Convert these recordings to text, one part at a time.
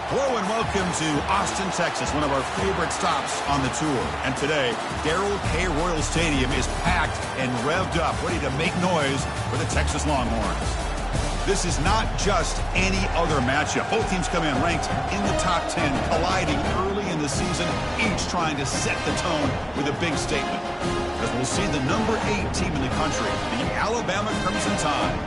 Hello and welcome to Austin, Texas, one of our favorite stops on the tour. And today, Darrell K. Royal Stadium is packed and revved up, ready to make noise for the Texas Longhorns. This is not just any other matchup. Both teams come in ranked in the top 10, colliding early in the season, each trying to set the tone with a big statement. As we'll see the number 8 team in the country, the Alabama Crimson Tide,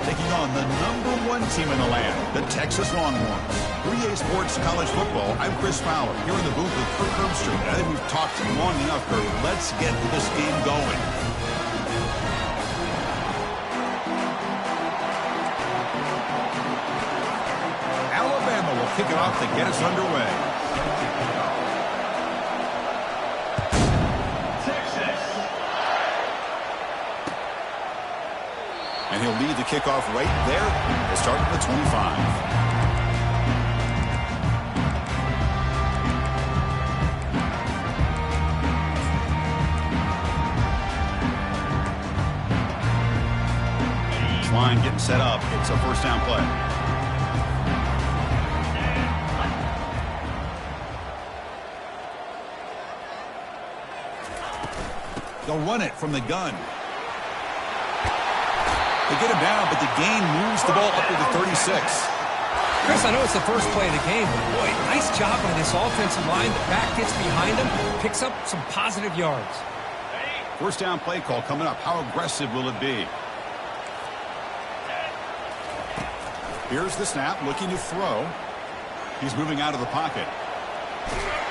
taking on the number 1 team in the land, the Texas Longhorns. 3A Sports College Football, I'm Chris Fowler, here in the booth with Kirk Herbstreit. I think we've talked long enough, Kirk. Let's get this game going. Alabama will kick it off to get us underway. And he'll lead the kickoff right there. We'll start at the 25. Line getting set up. It's a first down play. They'll run it from the gun. They get him down, but the gain moves the ball up to the 36. Chris, I know it's the first play of the game, but boy, nice job by this offensive line. The back gets behind him, picks up some positive yards. First down play call coming up. How aggressive will it be? Here's the snap, looking to throw. He's moving out of the pocket.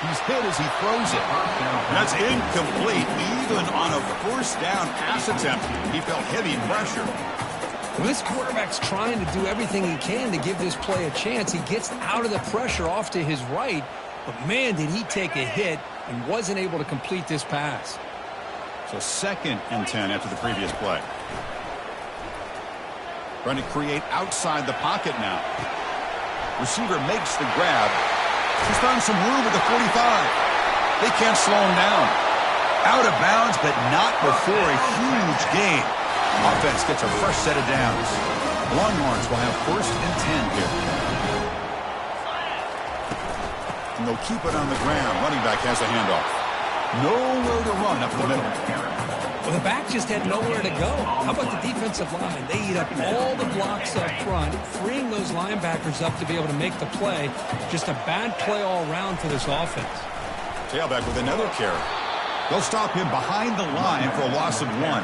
He's hit as he throws it. That's incomplete. Even on a first down pass attempt, he felt heavy pressure. Well, this quarterback's trying to do everything he can to give this play a chance. He gets out of the pressure off to his right, but man, did he take a hit and wasn't able to complete this pass. So 2nd and 10 after the previous play. Trying to create outside the pocket now. Receiver makes the grab. He's found some room at the 45. They can't slow him down. Out of bounds, but not before a huge gain. Offense gets a fresh set of downs. Longhorns will have 1st and 10 here. And they'll keep it on the ground. Running back has a handoff. Nowhere to run up the middle. Well, the back just had nowhere to go. How about the defensive line? They eat up all the blocks up front, freeing those linebackers up to be able to make the play. Just a bad play all around for this offense. Tailback with another carry. They'll stop him behind the line for a loss of 1.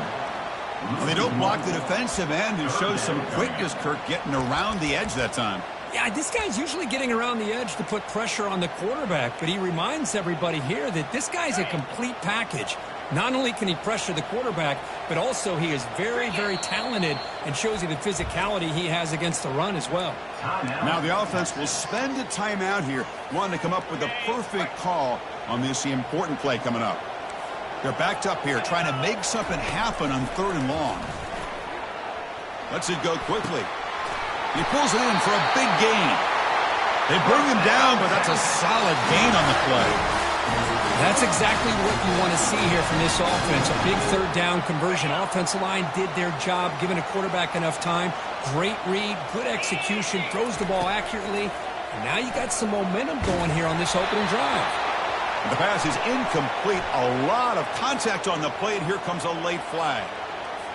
They don't block the defensive end, who shows some quickness, Kirk, getting around the edge that time. Yeah, this guy's usually getting around the edge to put pressure on the quarterback, but he reminds everybody here that this guy's a complete package. Not only can he pressure the quarterback, but also he is very, very talented and shows you the physicality he has against the run as well. Now the offense will spend a timeout here, wanting to come up with a perfect call on this important play coming up. They're backed up here, trying to make something happen on 3rd and long. Lets it go quickly. He pulls it in for a big gain. They bring him down, but that's a solid gain on the play. That's exactly what you want to see here from this offense. A big 3rd down conversion. Offensive line did their job, giving a quarterback enough time. Great read, good execution, throws the ball accurately. And now you got some momentum going here on this opening drive. The pass is incomplete. A lot of contact on the play, and here comes a late flag.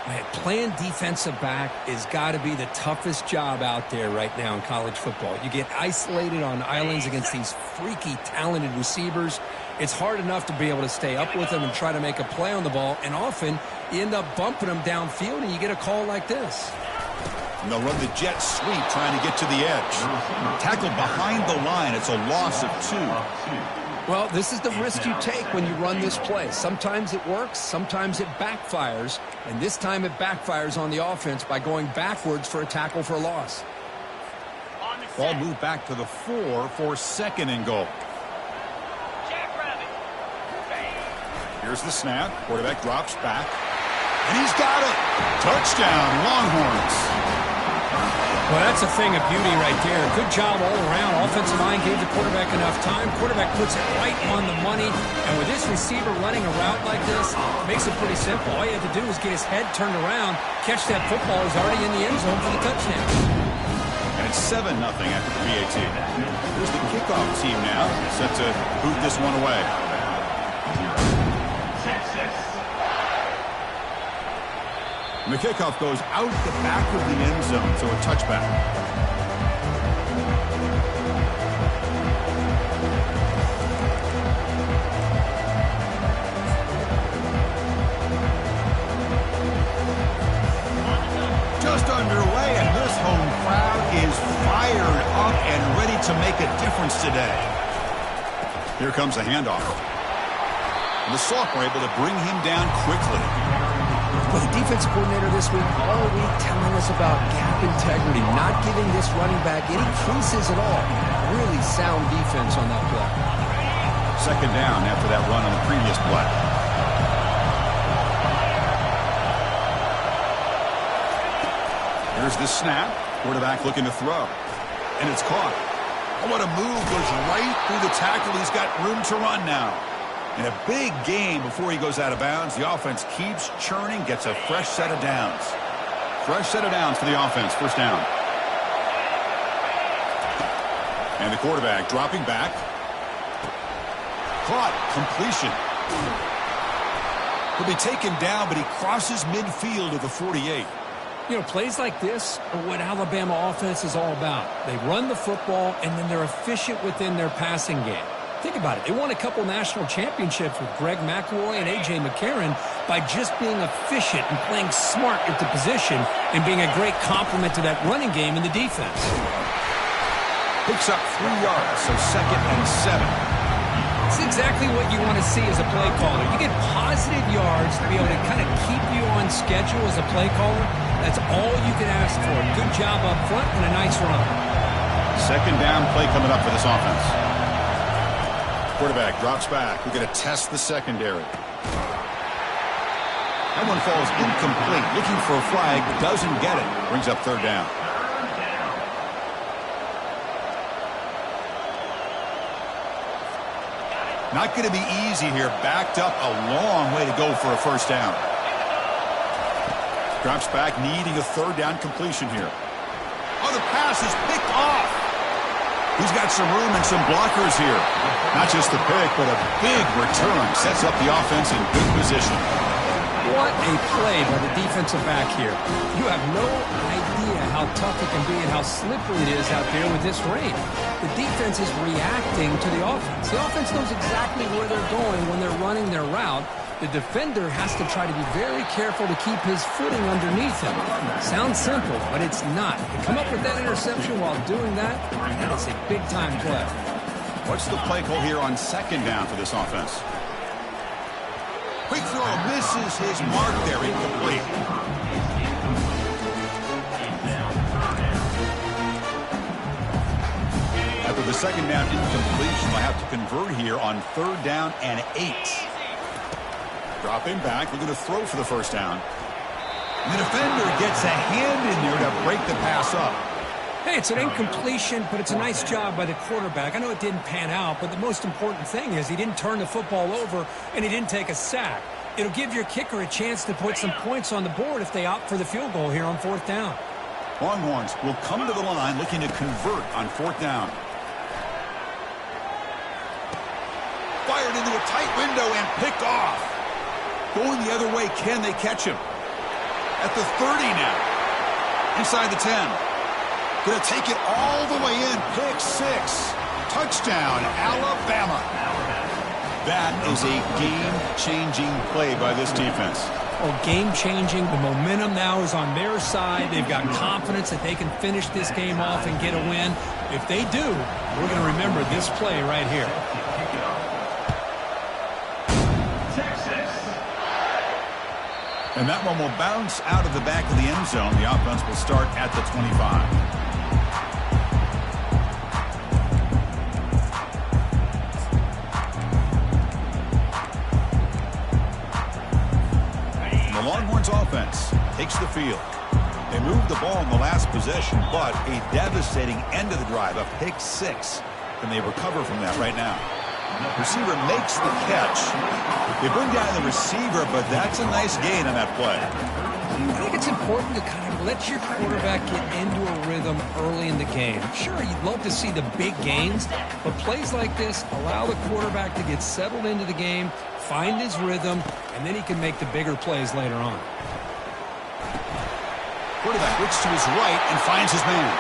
Man, playing defensive back has got to be the toughest job out there right now in college football. You get isolated on islands against these freaky, talented receivers. It's hard enough to be able to stay up with them and try to make a play on the ball, and often you end up bumping them downfield, and you get a call like this. And they'll run the jet sweep trying to get to the edge. Tackled behind the line. It's a loss of 2. Well, this is the risk you take when you run this play. Sometimes it works, sometimes it backfires, and this time it backfires on the offense by going backwards for a tackle for a loss. Ball moved back to the 4 for 2nd and goal. Here's the snap. Quarterback drops back. And he's got it. Touchdown, Longhorns. Well, that's a thing of beauty right there. Good job all around. Offensive line gave the quarterback enough time. Quarterback puts it right on the money. And with this receiver running a route like this, it makes it pretty simple. All you have to do is get his head turned around, catch that football. He's already in the end zone for the touchdown. And It's 7-0 after the PAT. Here's the kickoff team now, set to boot this one away. And the kickoff goes out the back of the end zone, so a touchback. Underway, and this home crowd is fired up and ready to make a difference today. Here comes a handoff. And the Salk were able to bring him down quickly. Well, the defense coordinator this week all week telling us about gap integrity, not giving this running back any creases at all. Really sound defense on that play. Second down after that run on the previous play. Here's the snap. Quarterback looking to throw. And it's caught. Oh, what a move. Goes right through the tackle. He's got room to run now. And a big gain before he goes out of bounds. The offense keeps churning, gets a fresh set of downs. Fresh set of downs for the offense. First down. And the quarterback dropping back. Caught. Completion. He'll be taken down, but he crosses midfield of the 48. You know, plays like this are what Alabama offense is all about. They run the football, and then they're efficient within their passing game. Think about it. They won a couple national championships with Greg McElroy and A.J. McCarron by just being efficient and playing smart at the position and being a great complement to that running game in the defense. Picks up 3 yards, so 2nd and 7. It's exactly what you want to see as a play caller. You get positive yards to be able to kind of keep you on schedule as a play caller. That's all you can ask for. Good job up front and a nice run. Second down play coming up for this offense. Quarterback drops back. We're going to test the secondary. That one falls incomplete. Looking for a flag. Doesn't get it. Brings up third down. Not going to be easy here. Backed up a long way to go for a first down. Drops back, needing a third down completion here. Oh, the pass is picked off. He's got some room and some blockers here. Not just the pick, but a big return. Sets up the offense in good position. What a play by the defensive back here. You have no idea how tough it can be and how slippery it is out there with this rain. The defense is reacting to the offense. The offense knows exactly where they're going when they're running their route. The defender has to try to be very careful to keep his footing underneath him. Sounds simple, but it's not. To come up with that interception while doing that, that is a big-time play. What's the play call here on second down for this offense? Quick throw, misses his mark there, incomplete. After the second down incompletion, they'll have to convert here on third down and 8. Dropping back, looking to throw for the first down. And the defender gets a hand in there to break the pass up. Hey, it's an incompletion, but it's a nice job by the quarterback. I know it didn't pan out, but the most important thing is he didn't turn the football over and he didn't take a sack. It'll give your kicker a chance to put some points on the board if they opt for the field goal here on fourth down. Longhorns will come to the line looking to convert on fourth down. Fired into a tight window and picked off. Going the other way, can they catch him? At the 30 now. Inside the 10. Going to take it all the way in. Pick 6. Touchdown, Alabama. That is a game-changing play by this defense. Oh, game-changing. The momentum now is on their side. They've got confidence that they can finish this game off and get a win. If they do, we're going to remember this play right here. And that one will bounce out of the back of the end zone. The offense will start at the 25. The Longhorns offense takes the field. They moved the ball in the last possession, but a devastating end of the drive, a pick 6. And they recover from that right now. Receiver makes the catch. They bring down the receiver, but that's a nice gain on that play. I think it's important to kind of let your quarterback get into a rhythm early in the game. Sure, you'd love to see the big gains, but plays like this allow the quarterback to get settled into the game, find his rhythm, and then he can make the bigger plays later on. Quarterback looks to his right and finds his man.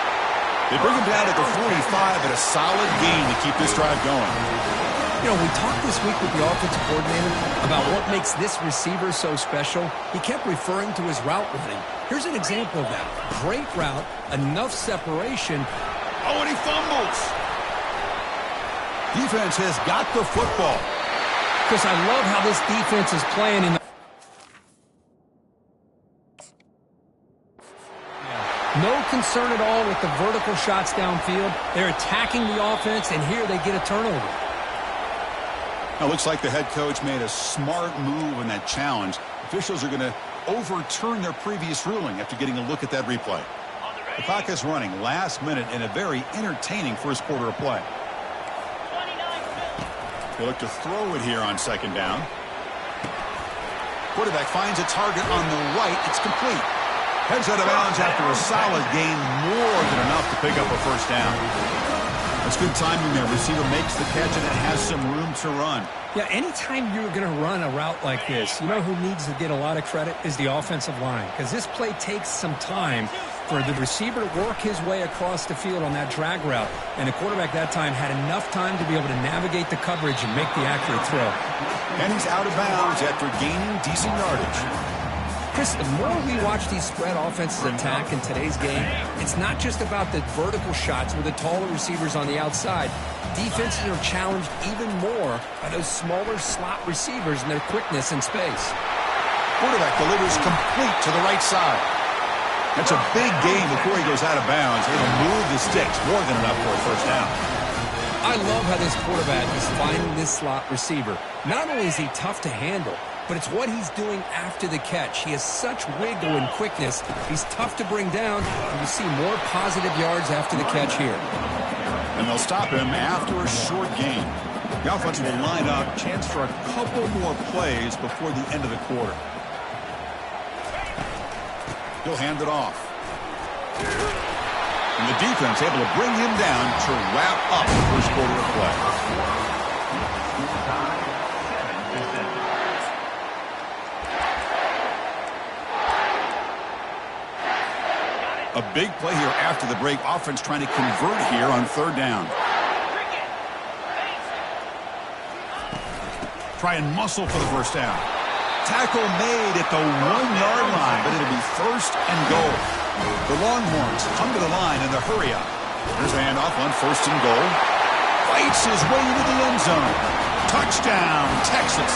They bring him down at the 45 at a solid gain to keep this drive going. You know, we talked this week with the offensive coordinator about what makes this receiver so special. He kept referring to his route running. Here's an example of that. Great route, enough separation. Oh, and he fumbles. Defense has got the football. Chris, I love how this defense is playing in the... No concern at all with the vertical shots downfield. They're attacking the offense, and here they get a turnover. Now, looks like the head coach made a smart move in that challenge. Officials are going to overturn their previous ruling after getting a look at that replay. The clock is running last minute in a very entertaining first quarter of play. They look to throw it here on second down. Quarterback finds a target on the right. It's complete. Heads out of bounds after a solid gain, more than enough to pick up a first down. That's good timing there. Receiver makes the catch and it has some room to run. Yeah, anytime you're going to run a route like this, you know who needs to get a lot of credit is the offensive line, because this play takes some time for the receiver to work his way across the field on that drag route, and the quarterback that time had enough time to be able to navigate the coverage and make the accurate throw. And he's out of bounds after gaining decent yardage. Chris, the more we watch these spread offenses attack in today's game, it's not just about the vertical shots with the taller receivers on the outside. Defenses are challenged even more by those smaller slot receivers and their quickness in space. Quarterback delivers complete to the right side. That's a big gain before he goes out of bounds. It'll move the sticks, more than enough for a first down. I love how this quarterback is finding this slot receiver. Not only is he tough to handle, but it's what he's doing after the catch. He has such wiggle and quickness. He's tough to bring down, and you see more positive yards after the catch here. And they'll stop him after a short gain. The offense will line up, chance for a couple more plays before the end of the quarter. He'll hand it off. And the defense able to bring him down to wrap up the first quarter of play. A big play here after the break. Offense trying to convert here on third down. Try and muscle for the first down. Tackle made at the 1-yard line, but it'll be first and goal. The Longhorns come to the line in the hurry up. There's a handoff on first and goal. Fights his way into the end zone. Touchdown, Texas.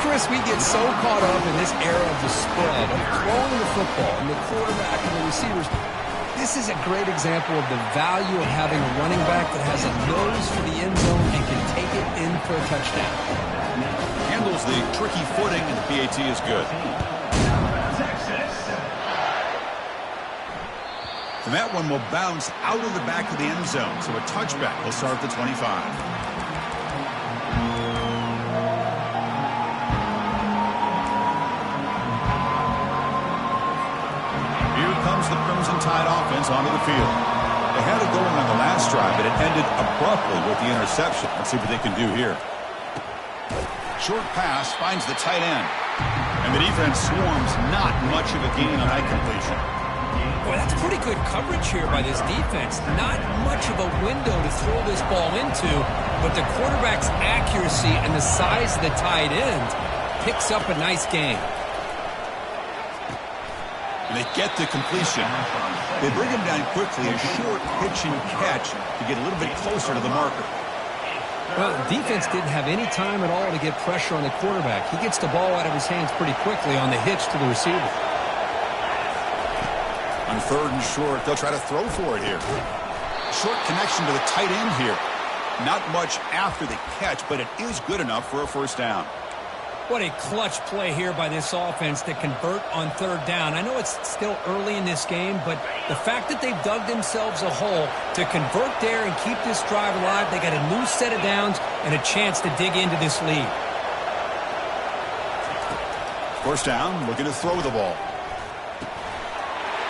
Chris, we get so caught up in this era of the spread, of throwing the football, and the quarterback and the receivers. This is a great example of the value of having a running back that has a nose for the end zone and can take it in for a touchdown. Handles the tricky footing, and the PAT is good. And that one will bounce out of the back of the end zone, so a touchback will start at the 25. The Crimson Tide offense onto the field. They had it going on the last drive, but it ended abruptly with the interception. Let's see what they can do here. Short pass finds the tight end. And the defense swarms, not much of a gain on that completion. Boy, that's pretty good coverage here by this defense. Not much of a window to throw this ball into, but the quarterback's accuracy and the size of the tight end picks up a nice gain. And they get the completion. They bring him down quickly, a short pitch and catch to get a little bit closer to the marker. Well, the defense didn't have any time at all to get pressure on the quarterback. He gets the ball out of his hands pretty quickly on the hitch to the receiver. On third and short, they'll try to throw for it here. Short connection to the tight end here. Not much after the catch, but it is good enough for a first down. What a clutch play here by this offense to convert on third down. I know it's still early in this game, but the fact that they've dug themselves a hole to convert there and keep this drive alive, they got a new set of downs and a chance to dig into this lead. First down, looking to throw the ball.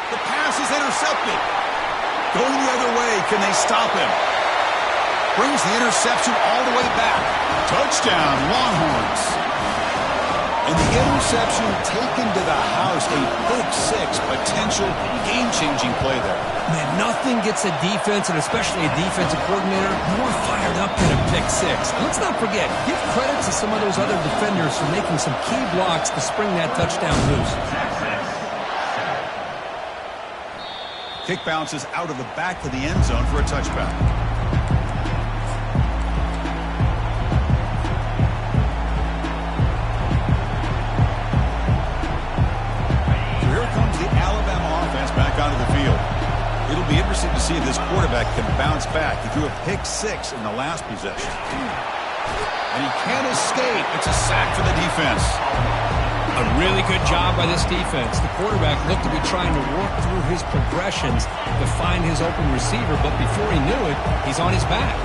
The pass is intercepted. Going the other way, can they stop him? Brings the interception all the way back. Touchdown, Longhorns. And the interception taken to the house, a big six, potential game-changing play there. Man, nothing gets a defense, and especially a defensive coordinator, more fired up than a pick six. And let's not forget, give credit to some of those other defenders for making some key blocks to spring that touchdown loose. Kick bounces out of the back of the end zone for a touchback. Onto the field. It'll be interesting to see if this quarterback can bounce back. He threw a pick six in the last possession. And he can't escape. It's a sack for the defense. A really good job by this defense. The quarterback looked to be trying to work through his progressions to find his open receiver, but before he knew it, he's on his back.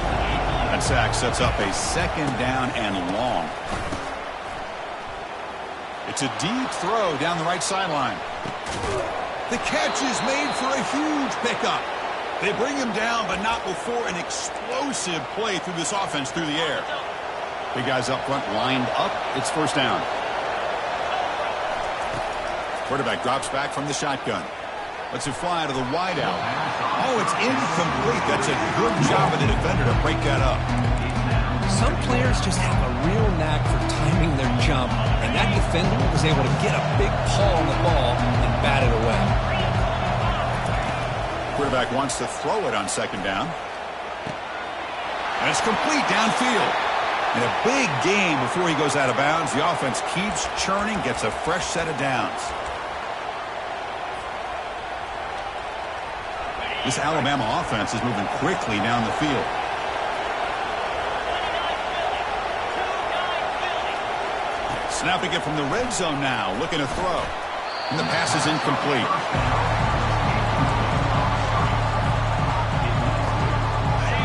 That sack sets up a second down and long. It's a deep throw down the right sideline. The catch is made for a huge pickup. They bring him down, but not before an explosive play through this offense through the air. Big guys up front lined up. It's first down. Quarterback drops back from the shotgun. Lets it fly to the wideout. Oh, it's incomplete. That's a good job of the defender to break that up. Some players just have a real knack for timing their jump, and that defender was able to get a big paw on the ball and bat it away. Quarterback wants to throw it on second down. And it's complete downfield. In a big game before he goes out of bounds, the offense keeps churning, gets a fresh set of downs. This Alabama offense is moving quickly down the field. Snapping it from the red zone now, looking to throw. And the pass is incomplete.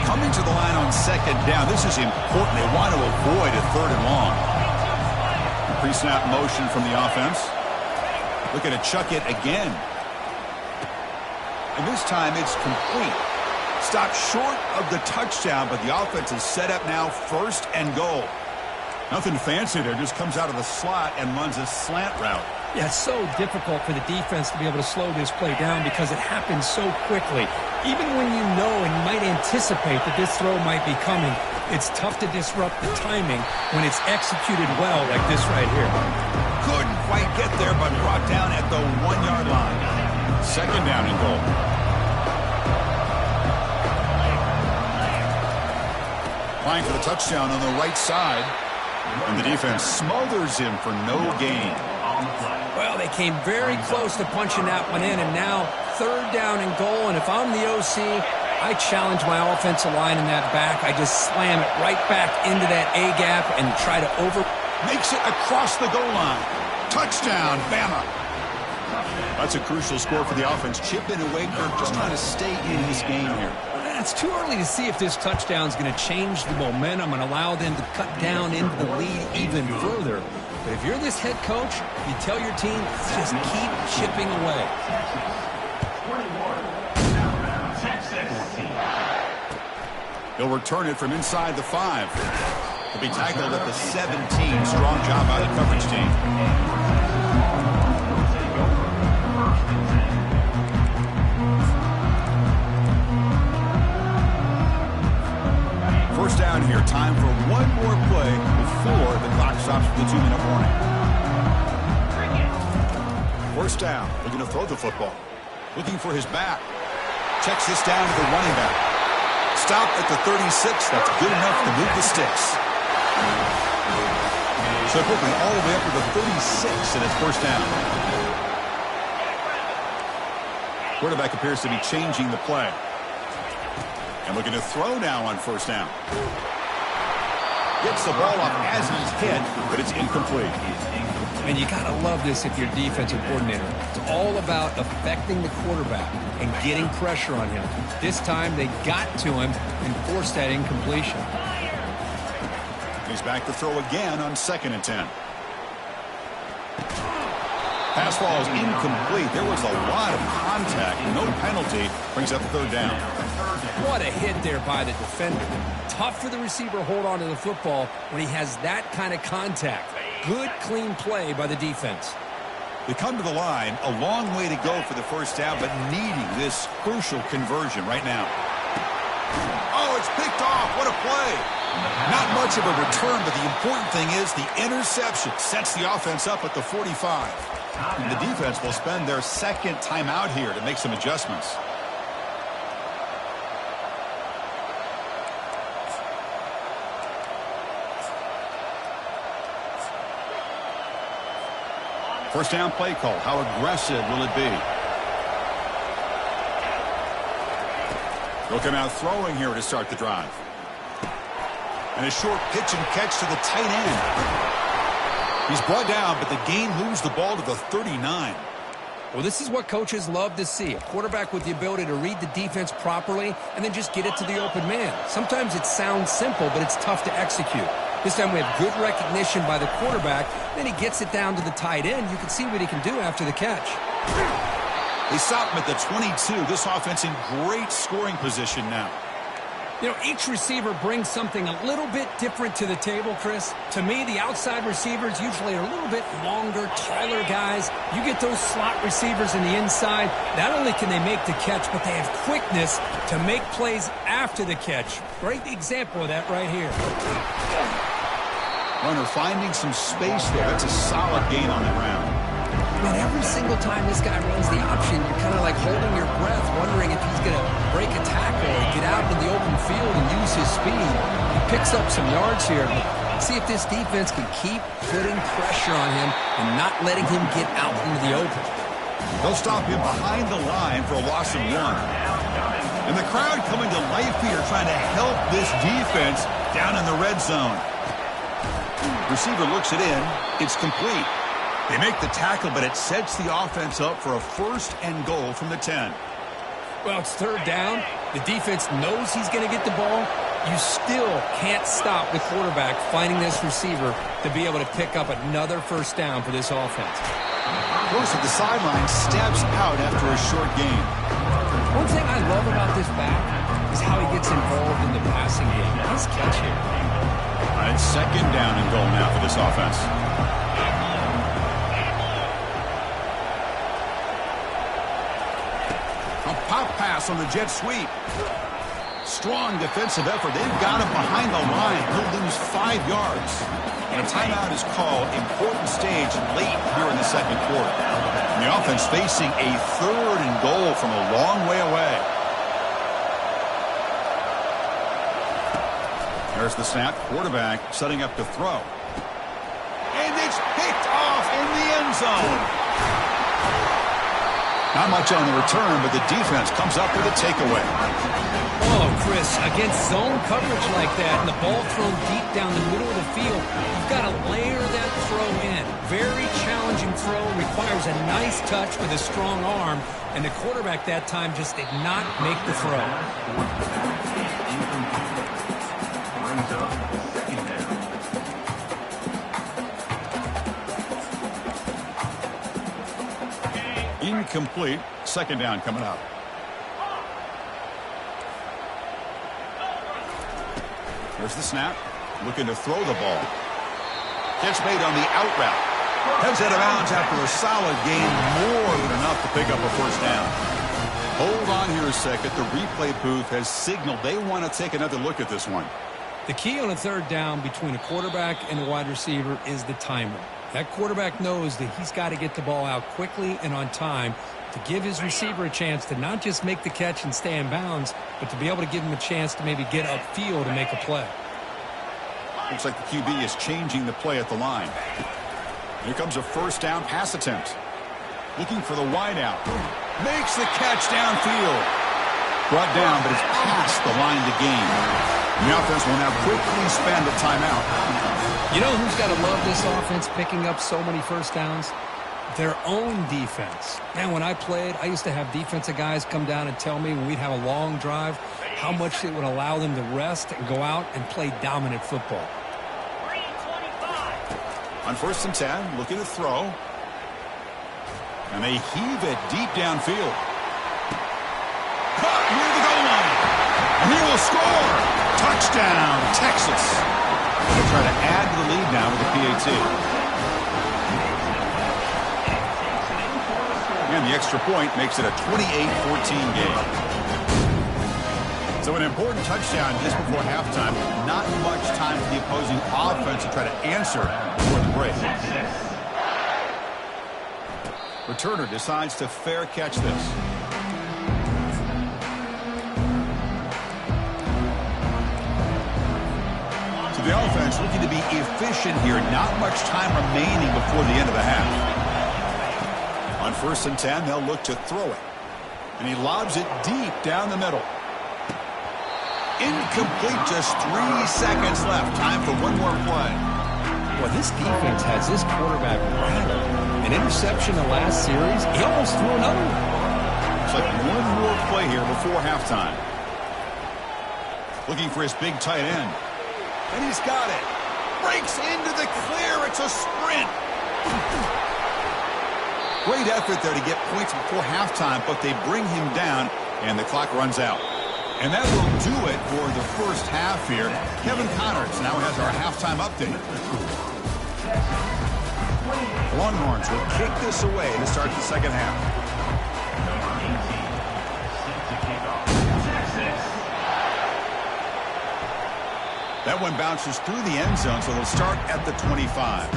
Coming to the line on second down. This is important. They want to avoid a third and long. Pre-snap motion from the offense. Looking to chuck it again. And this time it's complete. Stopped short of the touchdown, but the offense is set up now first and goal. Nothing fancy there, just comes out of the slot and runs a slant route. Yeah, it's so difficult for the defense to be able to slow this play down because it happens so quickly. Even when you know and you might anticipate that this throw might be coming, it's tough to disrupt the timing when it's executed well like this right here. Couldn't quite get there, but brought down at the 1-yard line. Second down and goal. Applying for the touchdown on the right side. And the defense smothers him for no gain. Well, they came very close to punching that one in, and now third down and goal. And if I'm the OC, I challenge my offensive line in that back. I just slam it right back into that A-gap and try to Makes it across the goal line. Touchdown, Bama. That's a crucial score for the offense. Chipping away, Kirk, just trying to stay in this game here. It's too early to see if this touchdown is going to change the momentum and allow them to cut down into the lead even further. But if you're this head coach, you tell your team, just keep chipping away. He'll return it from inside the 5. He'll be tackled at the 17. Strong job by the coverage team. First down here. Time for one more play before the clock stops for the 2-minute warning. First down. Looking to throw the football. Looking for his back. Checks this down to the running back. Stop at the 36. That's good enough to move the sticks. So quickly all the way up to the 36, and it's first down. Quarterback appears to be changing the play. And looking to throw now on first down. Gets the ball up as he's hit, but it's incomplete. And you got to love this if you're defensive coordinator. It's all about affecting the quarterback and getting pressure on him. This time they got to him and forced that incompletion. He's back to throw again on 2nd and 10. Pass ball is incomplete. There was a lot of contact. No penalty. Brings up third down. What a hit there by the defender. Tough for the receiver to hold on to the football when he has that kind of contact. Good, clean play by the defense. They come to the line. A long way to go for the first down, but needing this crucial conversion right now. Oh, it's picked off. What a play. Not much of a return, but the important thing is the interception sets the offense up at the 45. And the defense will spend their second timeout here to make some adjustments. First down play call. How aggressive will it be? They'll come out throwing here to start the drive. And a short pitch and catch to the tight end. He's brought down, but the game moves the ball to the 39. Well, this is what coaches love to see. A quarterback with the ability to read the defense properly and then just get it to the open man. Sometimes it sounds simple, but it's tough to execute. This time we have good recognition by the quarterback. Then he gets it down to the tight end. You can see what he can do after the catch. They stop him at the 22. This offense in great scoring position now. You know, each receiver brings something a little bit different to the table, Chris. To me, the outside receivers usually are a little bit longer, taller guys. You get those slot receivers in the inside. Not only can they make the catch, but they have quickness to make plays after the catch. Great example of that right here. Runner finding some space there. That's a solid gain on the ground. Man, every single time this guy runs the option, you're kind of like holding your breath, wondering if he's going to break a tackle or get out into the open field and use his speed. He picks up some yards here. But see if this defense can keep putting pressure on him and not letting him get out into the open. They'll stop him behind the line for a loss of 1. And the crowd coming to life here trying to help this defense down in the red zone. Receiver looks it in. It's complete. They make the tackle, but it sets the offense up for a first and goal from the 10. Well, it's third down. The defense knows he's going to get the ball. You still can't stop the quarterback finding this receiver to be able to pick up another first down for this offense. Goes to the sideline, steps out after a short gain. One thing I love about this back is how he gets involved in the passing game. Nice catch here. It's second down and goal now for this offense. A pop pass on the jet sweep. Strong defensive effort. They've got him behind the line. He'll lose 5 yards. And a timeout is called. Important stage late here in the second quarter. And the offense facing a third and goal from a long way away. There's the snap. Quarterback setting up to throw. And it's picked off in the end zone. Not much on the return, but the defense comes up with a takeaway. Oh, Chris, against zone coverage like that and the ball thrown deep down the middle of the field, you've got to layer that throw in. Very challenging throw, requires a nice touch with a strong arm, and the quarterback that time just did not make the throw. Incomplete. Second down coming up. There's the snap. Looking to throw the ball. Catch made on the out route. Heads out of bounds after a solid gain. More than enough to pick up a first down. Hold on here a second. The replay booth has signaled they want to take another look at this one. The key on a third down between a quarterback and a wide receiver is the timer. That quarterback knows that he's got to get the ball out quickly and on time to give his receiver a chance to not just make the catch and stay in bounds, but to be able to give him a chance to maybe get upfield and make a play. Looks like the QB is changing the play at the line. Here comes a first down pass attempt. Looking for the wideout. Makes the catch downfield. Brought down, but it's past the line to gain. The offense will now quickly spend a timeout. You know who's got to love this offense picking up so many first downs? Their own defense. Man, when I played, I used to have defensive guys come down and tell me when we'd have a long drive how much it would allow them to rest and go out and play dominant football. On 1st and 10, looking to throw. And they heave it deep downfield. Caught near the goal line. And he will score. Touchdown, Texas. They'll try to add to the lead now with the PAT. And the extra point makes it a 28-14 game. So an important touchdown just before halftime. Not much time for the opposing offense to try to answer before the break. Returner decides to fair catch this. So the offense looking to be efficient here. Not much time remaining before the end of the half. On 1st and 10, they'll look to throw it. And he lobs it deep down the middle. Incomplete, just 3 seconds left. Time for one more play. Well, this defense has this quarterback rattled. An interception the last series. He almost threw another one. It's like one more play here before halftime. Looking for his big tight end. And he's got it. Breaks into the clear. It's a sprint. Great effort there to get points before halftime, but they bring him down, and the clock runs out. And that will do it for the first half here. Kevin Connors now has our halftime update. Longhorns will kick this away to start the second half. That one bounces through the end zone, so they'll start at the 25.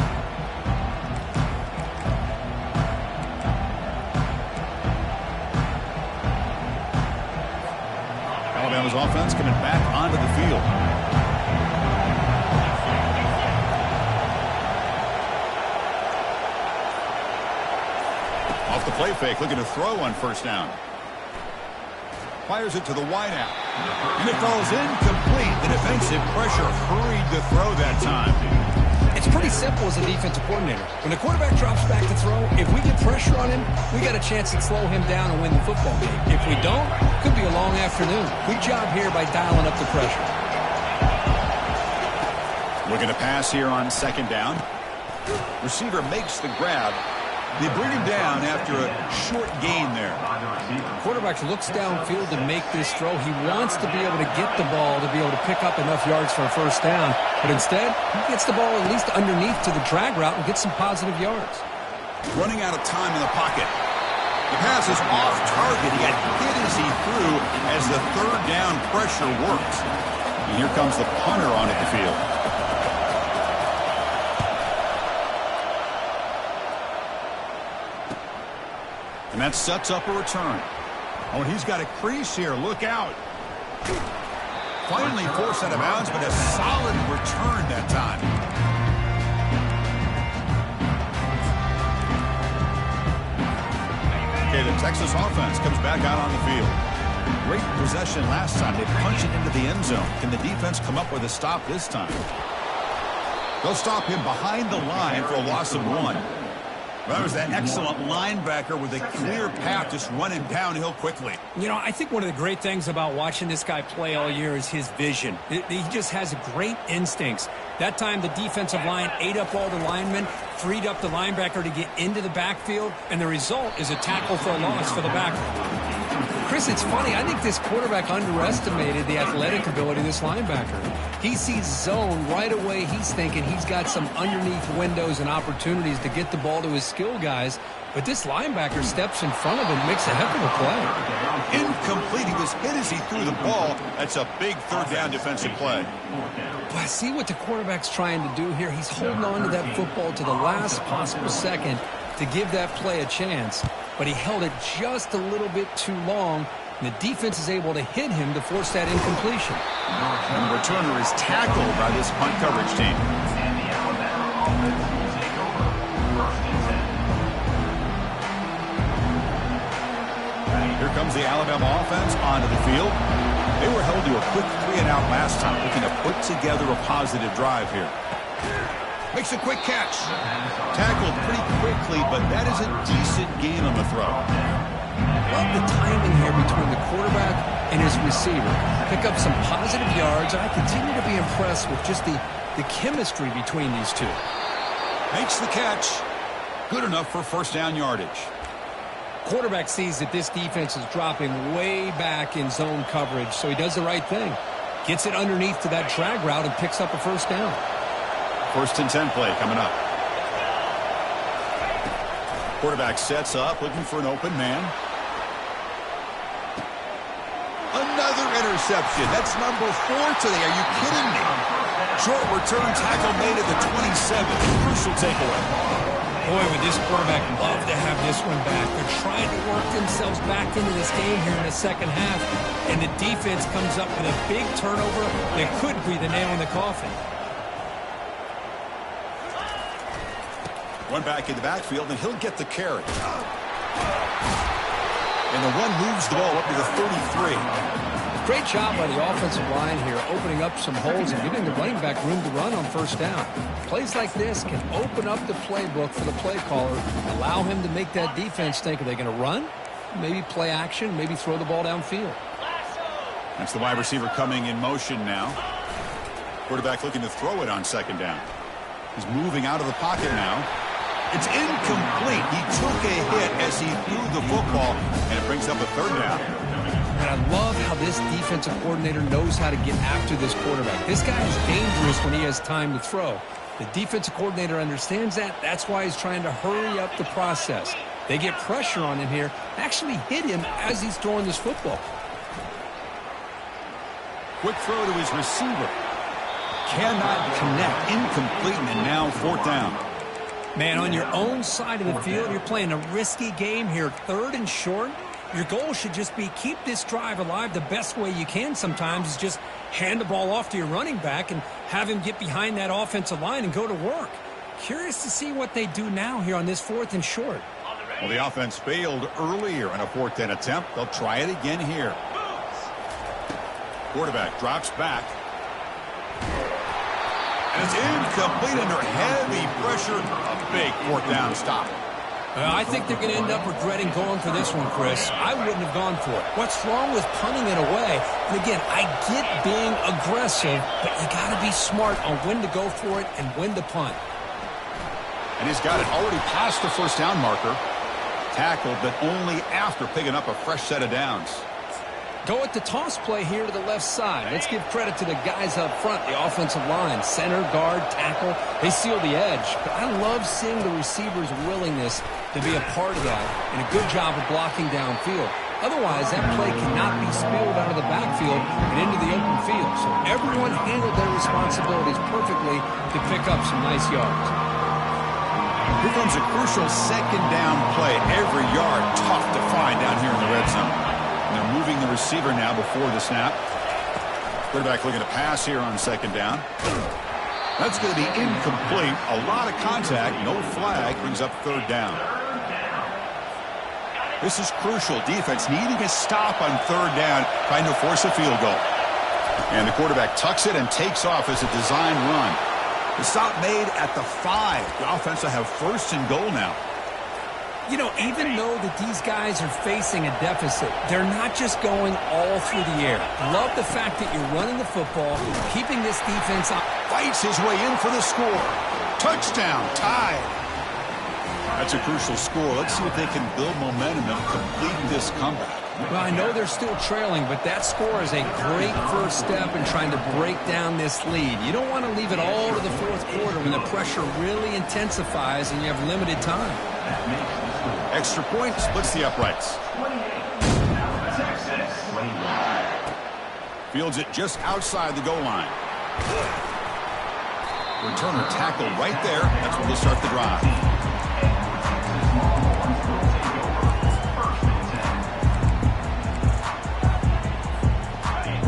Alabama's offense coming back onto the field. Off the play fake, looking to throw on 1st down. Fires it to the wideout. And it falls incomplete. The defensive pressure hurried the throw that time. It's pretty simple as a defensive coordinator. When the quarterback drops back to throw, if we get pressure on him, we got a chance to slow him down and win the football game. If we don't, could be a long afternoon. Good job here by dialing up the pressure. Looking to pass here on 2nd down. Receiver makes the grab. They bring him down after a short gain there. Quarterback looks downfield to make this throw. He wants to be able to get the ball to be able to pick up enough yards for a 1st down. But instead, he gets the ball at least underneath to the drag route and gets some positive yards. Running out of time in the pocket. The pass is off target. He got hit as he threw as the 3rd down pressure works. And here comes the punter onto the field. And that sets up a return. Oh, he's got a crease here. Look out. Finally forced out of bounds, but a solid return that time. Okay, the Texas offense comes back out on the field. Great possession last time. They punch it into the end zone. Can the defense come up with a stop this time? They'll stop him behind the line for a loss of 1. That was that excellent linebacker with a clear path just running downhill quickly. You know, I think one of the great things about watching this guy play all year is his vision. He just has great instincts. That time the defensive line ate up all the linemen, freed up the linebacker to get into the backfield, and the result is a tackle for a loss for the backer. Chris, it's funny. I think this quarterback underestimated the athletic ability of this linebacker. He sees zone right away. He's thinking he's got some underneath windows and opportunities to get the ball to his skill guys. But this linebacker steps in front of him, makes a heck of a play. Incomplete. He was hit as he threw the ball. That's a big 3rd down defensive play. But I see what the quarterback's trying to do here. He's holding on to that football to the last possible second to give that play a chance. But he held it just a little bit too long, and the defense is able to hit him to force that incompletion. And the returner is tackled by this punt coverage team. Here comes the Alabama offense onto the field. They were held to a quick 3-and-out last time, looking to put together a positive drive here. Makes a quick catch. Tackled pretty quickly, but that is a decent gain on the throw. Love the timing here between the quarterback and his receiver. Pick up some positive yards, and I continue to be impressed with just the chemistry between these two. Makes the catch. Good enough for 1st down yardage. quarterback sees that this defense is dropping way back in zone coverage, so he does the right thing. Gets it underneath to that drag route and picks up a first down. 1st and 10 play coming up. Quarterback sets up, looking for an open man. Another interception. That's number 4 today. Are you kidding me? Short return tackle made at the 27. Crucial takeaway. Boy, would this quarterback love to have this one back. They're trying to work themselves back into this game here in the second half, and the defense comes up with a big turnover that could be the nail in the coffin. One back in the backfield, and he'll get the carry. And the run moves the ball up to the 33. Great job by the offensive line here, opening up some holes and giving the running back room to run on first down. Plays like this can open up the playbook for the play caller, allow him to make that defense think, are they going to run? Maybe play action, maybe throw the ball downfield. That's the wide receiver coming in motion now. Quarterback looking to throw it on second down. He's moving out of the pocket now. It's incomplete. He took a hit as he threw the football, and it brings up a third down. And I love how this defensive coordinator knows how to get after this quarterback. This guy is dangerous when he has time to throw. The defensive coordinator understands that. That's why he's trying to hurry up the process. They get pressure on him here, actually hit him as he's throwing this football. Quick throw to his receiver. Cannot connect. Incomplete, and now 4th down. Man, on your own side of the field, you're playing a risky game here, 3rd and short. Your goal should just be keep this drive alive. The best way you can sometimes is just hand the ball off to your running back and have him get behind that offensive line and go to work. Curious to see what they do now here on this 4th and short. Well, the offense failed earlier on a 4th down attempt. They'll try it again here. Quarterback drops back. And it's incomplete under heavy pressure. A big 4th down stop. I think they're going to end up regretting going for this one, Chris. I wouldn't have gone for it. What's wrong with punting it away? And again, I get being aggressive, but you got to be smart on when to go for it and when to punt. And he's got it already past the first down marker. Tackled, but only after picking up a fresh set of downs. Go at the toss play here to the left side. Let's give credit to the guys up front, the offensive line, center, guard, tackle. They seal the edge. But I love seeing the receiver's willingness to be a part of that and a good job of blocking downfield. Otherwise, that play cannot be spilled out of the backfield and into the open field. So everyone handled their responsibilities perfectly to pick up some nice yards. Here comes a crucial second down play. Every yard tough to find down here in the red zone. And they're moving the receiver now before the snap. Quarterback looking to pass here on second down. That's going to be incomplete. A lot of contact. No flag. Brings up 3rd down. This is crucial. Defense needing a stop on 3rd down, trying to force a field goal. And the quarterback tucks it and takes off as a design run. The stop made at the 5. The offense will have 1st and goal now. You know, even though that these guys are facing a deficit, they're not just going all through the air. Love the fact that you're running the football, keeping this defense up. Fights his way in for the score. Touchdown, tied. That's a crucial score. Let's see if they can build momentum and complete this comeback. Well, I know they're still trailing, but that score is a great first step in trying to break down this lead. You don't want to leave it all to the 4th quarter when the pressure really intensifies and you have limited time. Extra point splits the uprights. Fields it just outside the goal line. Returner tackled right there. That's where they'll start the drive.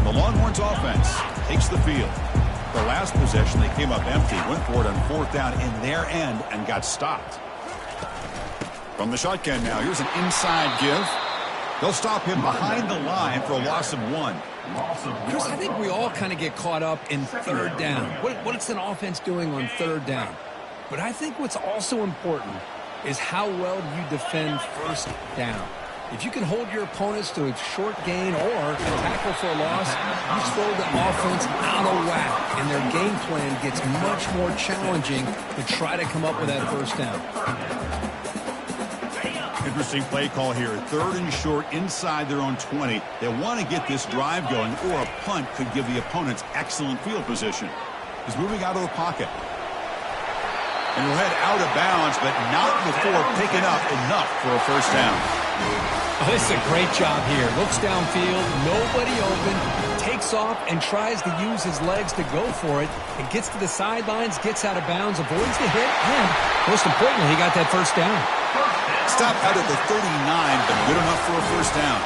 The Longhorns offense takes the field. The last possession, they came up empty, went for it on 4th down in their end and got stopped. From the shotgun now, here's an inside give. They'll stop him behind the line for a loss of 1. Chris, I think we all kind of get caught up in 3rd down. What's an offense doing on 3rd down? But I think what's also important is how well you defend 1st down. If you can hold your opponents to a short gain or a tackle for a loss, you throw the offense out of whack, and their game plan gets much more challenging to try to come up with that 1st down. Interesting play call here. 3rd and short inside their own 20. They want to get this drive going, or a punt could give the opponents excellent field position. He's moving out of the pocket. And he'll head out of bounds, but not before picking up enough for a first down. Oh, this is a great job here. Looks downfield, nobody open, takes off and tries to use his legs to go for it. And gets to the sidelines, gets out of bounds, avoids the hit, and most importantly, he got that first down. Stop out at the 39, but good enough for a first down.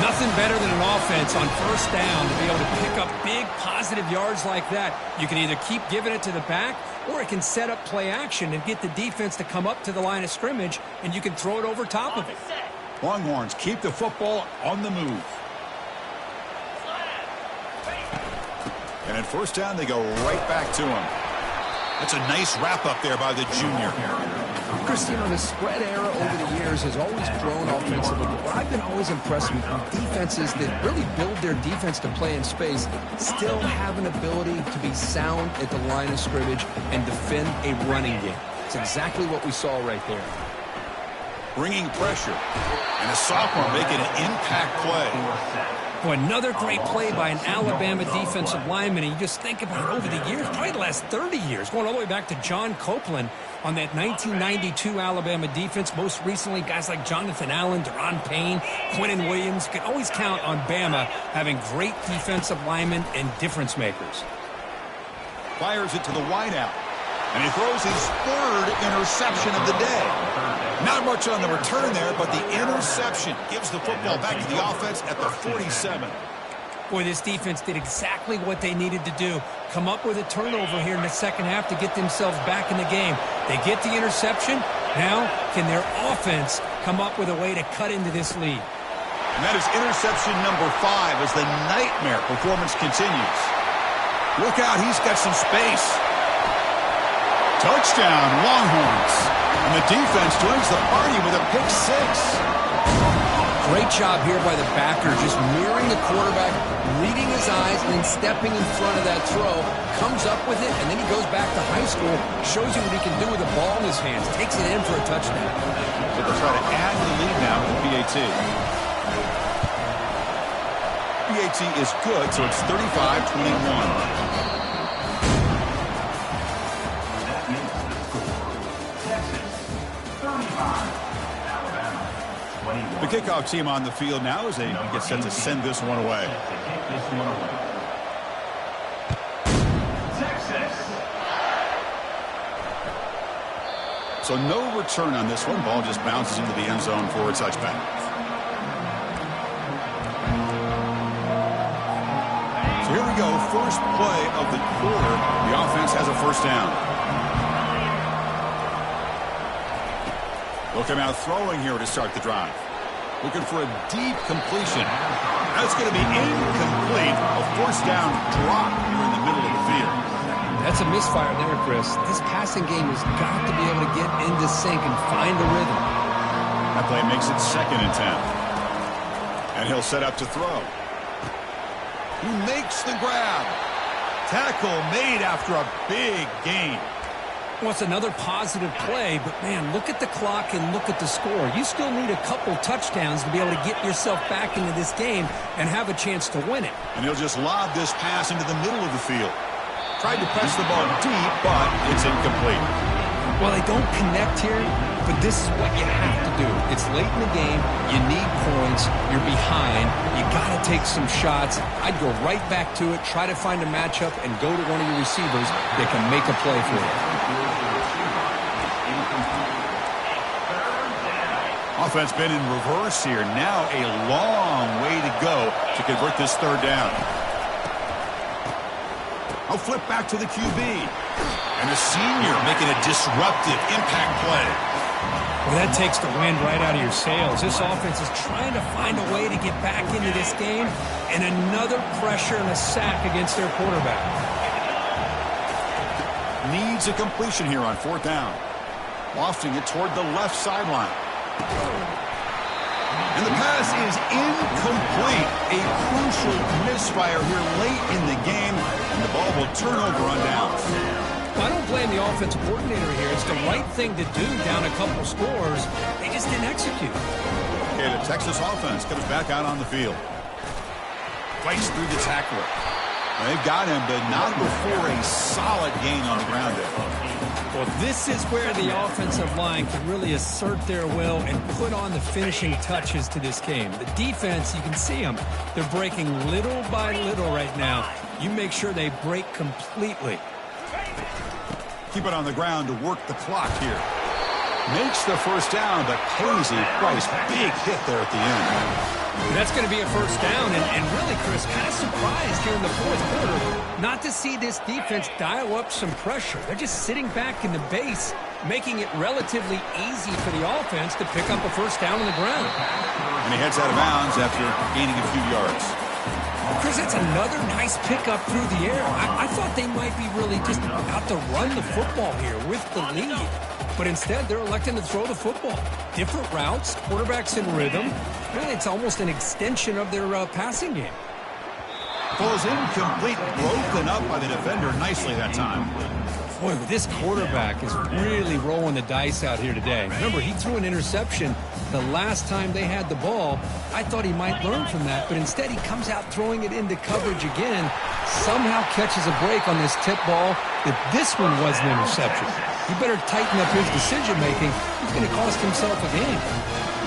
Nothing better than an offense on first down to be able to pick up big positive yards like that. You can either keep giving it to the back, or it can set up play action and get the defense to come up to the line of scrimmage, and you can throw it over top of it. Longhorns keep the football on the move. And at first down, they go right back to him. That's a nice wrap-up there by the junior. Chris, you know, the spread era over the years has always grown offensively. But I've been always impressed with defenses that really build their defense to play in space, still have an ability to be sound at the line of scrimmage and defend a running game. It's exactly what we saw right there. Bringing pressure. And a sophomore making an impact play. Boy, another great play by an Alabama defensive lineman. And you just think about it over the years, probably the last 30 years, going all the way back to John Copeland on that 1992 Alabama defense. Most recently, guys like Jonathan Allen, Deron Payne, Quinnen Williams. You can always count on Bama having great defensive linemen and difference makers. Fires it to the wideout. And he throws his 3rd interception of the day. Not much on the return there, but the interception gives the football back to the offense at the 47. Boy, this defense did exactly what they needed to do. Come up with a turnover here in the second half to get themselves back in the game. They get the interception. Now, can their offense come up with a way to cut into this lead? And that is interception number 5 as the nightmare performance continues. Look out, he's got some space. Touchdown, Longhorns. And the defense joins the party with a pick 6. Great job here by the backer, just mirroring the quarterback, reading his eyes, and then stepping in front of that throw. Comes up with it, and then he goes back to high school, shows you what he can do with the ball in his hands, takes it in for a touchdown. So they'll try to add to the lead now with the PAT. PAT is good, so it's 35-21. The kickoff team on the field now as they get set to send this one away. So no return on this one. Ball just bounces into the end zone for a touchback. So here we go. First play of the quarter. The offense has a first down. Looking out throwing here to start the drive. Looking for a deep completion. That's going to be incomplete. A first down drop here in the middle of the field. That's a misfire there, Chris. This passing game has got to be able to get into sync and find a rhythm. That play makes it 2nd and 10. And he'll set up to throw. He makes the grab. Tackle made after a big gain. Well, it's another positive play, but, man, look at the clock and look at the score. You still need a couple touchdowns to be able to get yourself back into this game and have a chance to win it. And he'll just lob this pass into the middle of the field. Tried to press the ball deep, but it's incomplete. Well, they don't connect here, but this is what you have to do. It's late in the game. You need points. You're behind. You got to take some shots. I'd go right back to it, try to find a matchup, and go to one of your receivers that can make a play for you. Offense been in reverse here. Now a long way to go to convert this 3rd down. I'll flip back to the QB. And a senior making a disruptive impact play. Well, that takes the wind right out of your sails. This offense is trying to find a way to get back into this game, and another pressure and a sack against their quarterback. Needs a completion here on 4th down. Lofting it toward the left sideline. And the pass is incomplete. A crucial misfire here late in the game, and the ball will turn over on downs. Well, I don't blame the offensive coordinator here. It's the right thing to do down a couple scores. They just didn't execute. Okay, the Texas offense comes back out on the field. Fights through the tackler. They've got him, but not before a solid gain on the ground there. Well, this is where the offensive line can really assert their will and put on the finishing touches to this game. The defense, you can see them. They're breaking little by little right now. You make sure they break completely. Keep it on the ground to work the clock here. Makes the first down, but pays a price. Big hit there at the end. That's going to be a first down, and really, Chris, kind of surprised here in the fourth quarter not to see this defense dial up some pressure. They're just sitting back in the base, making it relatively easy for the offense to pick up a first down on the ground. And he heads out of bounds after gaining a few yards. Chris, that's another nice pickup through the air. I thought they might be really just about to run the football here with the lead. But instead, they're electing to throw the football. Different routes, quarterbacks in rhythm. Really, it's almost an extension of their passing game. Falls incomplete, broken up by the defender nicely that time. Boy, this quarterback is really rolling the dice out here today. Remember, he threw an interception the last time they had the ball. I thought he might learn from that, but instead he comes out throwing it into coverage again. Somehow catches a break on this tip ball. If this one was an interception, he better tighten up his decision-making. He's going to cost himself a game.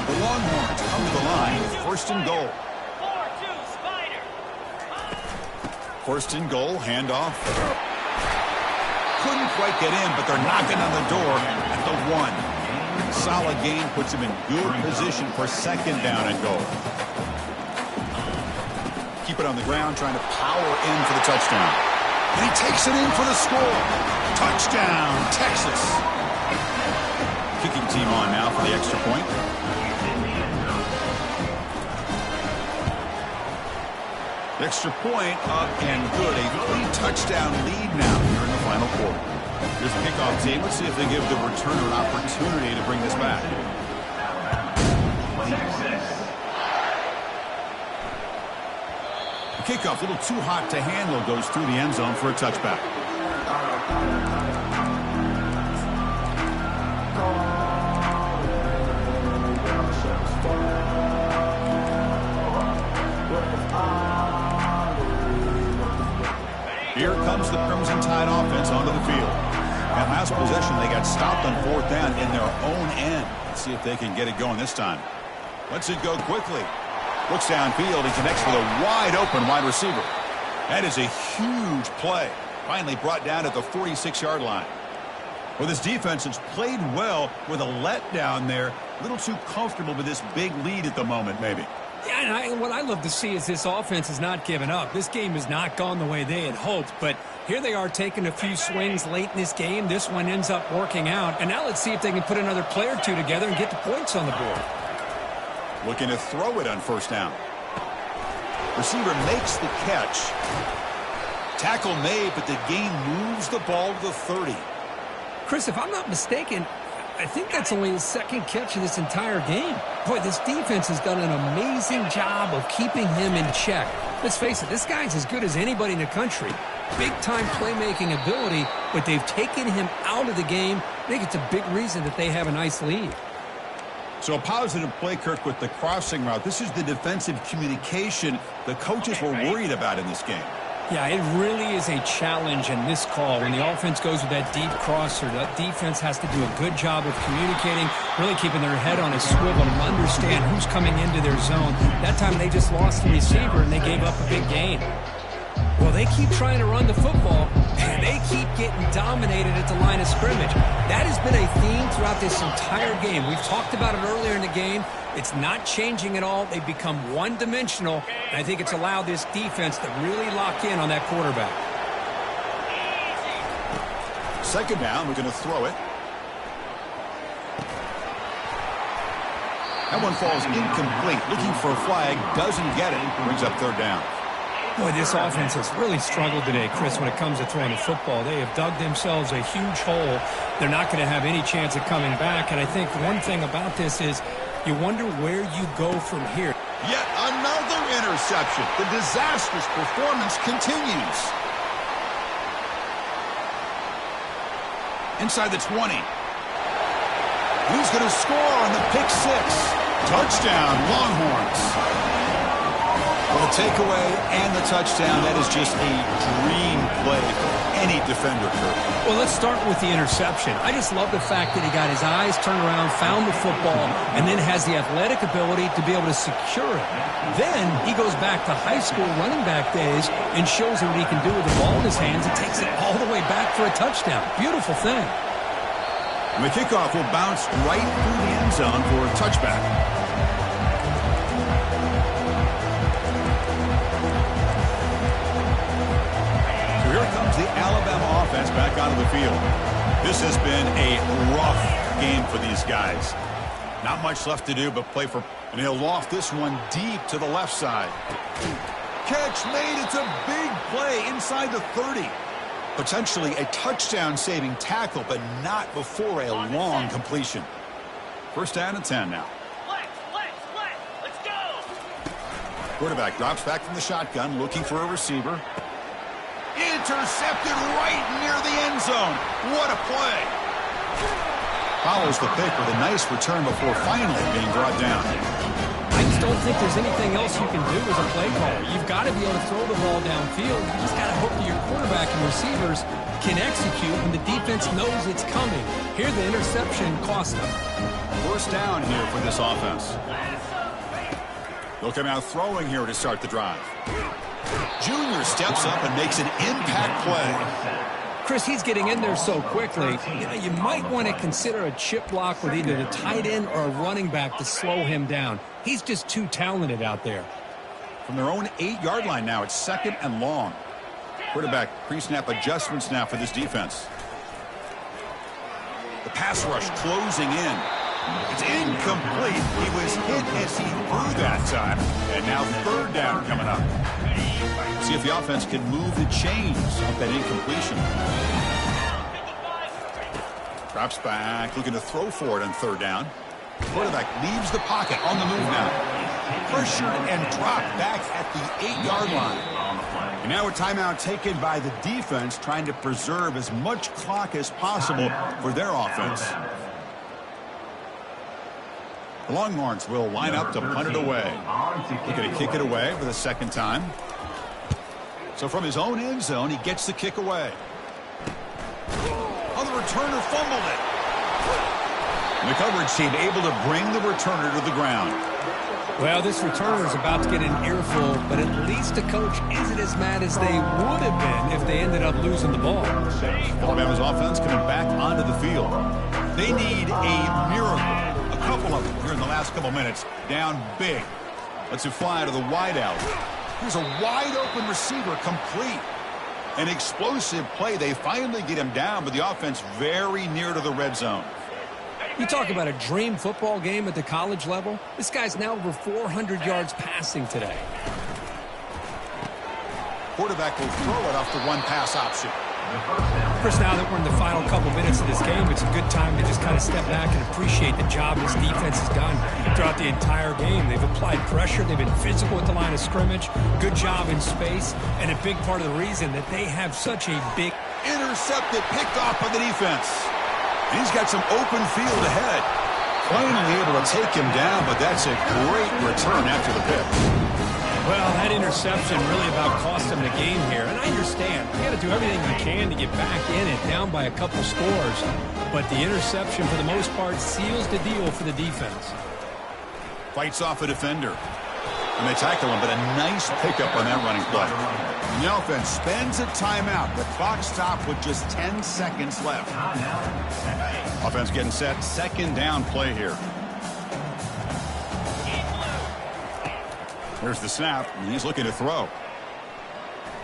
The Longhorns come to the line with first and goal. 4-2 Spider. First and goal, handoff. Couldn't quite get in, but they're knocking on the door at the 1. Solid gain puts him in good position for second down and goal. Keep it on the ground, trying to power in for the touchdown. And he takes it in for the score. Touchdown, Texas. Kicking team on now for the extra point. Extra point up and good. A 3-touchdown lead now here in the final quarter. Here's the kickoff team. Let's see if they give the returner an opportunity to bring this back. The kickoff, a little too hot to handle, goes through the end zone for a touchback. Here comes the Crimson Tide offense onto the field. That last possession, they got stopped on fourth down in their own end. Let's see if they can get it going this time. Lets it go quickly. Looks downfield. He connects with a wide-open wide receiver. That is a huge play. Finally brought down at the 46-yard line. Well, this defense has played well with a letdown there. A little too comfortable with this big lead at the moment, maybe. Yeah, and what I love to see is this offense has not given up. This game has not gone the way they had hoped, but here they are taking a few swings late in this game. This one ends up working out, and now let's see if they can put another play or two together and get the points on the board. Looking to throw it on first down. Receiver makes the catch. Tackle made, but the gain moves the ball to the 30. Chris, if I'm not mistaken, I think that's only his second catch of this entire game. Boy, this defense has done an amazing job of keeping him in check. Let's face it, this guy's as good as anybody in the country. Big-time playmaking ability, but they've taken him out of the game. I think it's a big reason that they have a nice lead. So a positive play, Kirk, with the crossing route. This is the defensive communication the coaches were worried about in this game. Yeah, it really is a challenge in this call. When the offense goes with that deep crosser, the defense has to do a good job of communicating, really keeping their head on a swivel and understand who's coming into their zone. That time they just lost the receiver and they gave up a big gain. Well, they keep trying to run the football, and they keep getting dominated at the line of scrimmage. That has been a theme throughout this entire game. We've talked about it earlier in the game. It's not changing at all. They've become one-dimensional, and I think it's allowed this defense to really lock in on that quarterback. Second down, we're going to throw it. That one falls incomplete. Looking for a flag, doesn't get it. Brings up third down. Boy, this offense has really struggled today, Chris, when it comes to throwing the football. They have dug themselves a huge hole. They're not going to have any chance of coming back, and I think one thing about this is you wonder where you go from here. Yet another interception. The disastrous performance continues. Inside the 20. He's going to score on the pick six. Touchdown, Longhorns. For the takeaway and the touchdown, that is just a dream play for any defender, Kirk. Well, let's start with the interception. I just love the fact that he got his eyes turned around, found the football, and then has the athletic ability to be able to secure it. Then he goes back to high school running back days and shows him what he can do with the ball in his hands and takes it all the way back for a touchdown. Beautiful thing. And the kickoff will bounce right through the end zone for a touchback. Here comes the Alabama offense back onto the field. This has been a rough game for these guys. Not much left to do but play for, and he'll loft this one deep to the left side. Catch made. It's a big play inside the 30. Potentially a touchdown-saving tackle, but not before a long completion. First down and 10 now. Let's go. Quarterback drops back from the shotgun, looking for a receiver. Intercepted right near the end zone. What a play. Follows the pick with a nice return before finally being brought down. I just don't think there's anything else you can do as a play caller. You've got to be able to throw the ball downfield. You just got to hope that your quarterback and receivers can execute when the defense knows it's coming. Here, the interception cost them. First down here for this offense. They'll come out throwing here to start the drive. Junior steps up and makes an impact play. Chris, he's getting in there so quickly. You might want to consider a chip block with either the tight end or a running back to slow him down. He's just too talented out there. From their own 8-yard line now, it's second and long. Quarterback pre-snap adjustments now for this defense. The pass rush closing in. It's incomplete. He was hit as he threw that time. And now third down coming up. See if the offense can move the chains off that incompletion. Drops back, looking to throw for it on third down. Quarterback leaves the pocket on the move now. Pressured and dropped back at the 8-yard line. And now a timeout taken by the defense, trying to preserve as much clock as possible for their offense. The Longhorns will line up to punt it away. Looking to kick it away for the second time. So from his own end zone, he gets the kick away. Oh, the returner fumbled it. And the coverage team able to bring the returner to the ground. Well, this returner is about to get an earful, but at least the coach isn't as mad as they would have been if they ended up losing the ball. Alabama's offense coming back onto the field. They need a miracle. A couple of them here in the last couple minutes. Down big. Let's it fly to the wideout. Here's a wide-open receiver complete. An explosive play. They finally get him down, but the offense very near to the red zone. You talk about a dream football game at the college level. This guy's now over 400 yards passing today. Quarterback will throw it off the one-pass option. Chris, now that we're in the final couple minutes of this game, it's a good time to just kind of step back and appreciate the job this defense has done throughout the entire game. They've applied pressure. They've been physical at the line of scrimmage. Good job in space. And a big part of the reason that they have such a big... Intercepted, picked off by the defense. And he's got some open field ahead. Finally able to take him down, but that's a great return after the pick. Well, that interception really about cost them the game here. And I understand. You got to do everything you can to get back in it, down by a couple scores. But the interception, for the most part, seals the deal for the defense. Fights off a defender. And they tackle him, but a nice pickup on that running play. And the offense spends a timeout. The clock stopped with just 10 seconds left. Offense getting set. Second down play here. Here's the snap, and he's looking to throw.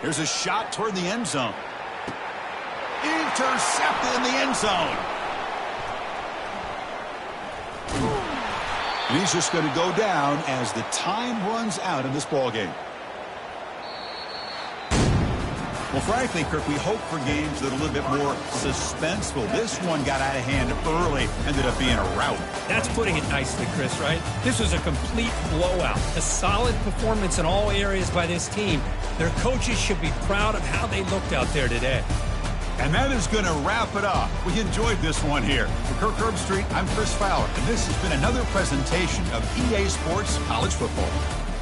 Here's a shot toward the end zone. Intercepted in the end zone. And he's just going to go down as the time runs out in this ballgame. Well, frankly, Kirk, we hope for games that are a little bit more suspenseful. This one got out of hand early, ended up being a rout. That's putting it nicely, Chris, right? This was a complete blowout. A solid performance in all areas by this team. Their coaches should be proud of how they looked out there today. And that is going to wrap it up. We enjoyed this one here. For Kirk Herbstreit, I'm Chris Fowler, and this has been another presentation of EA Sports College Football.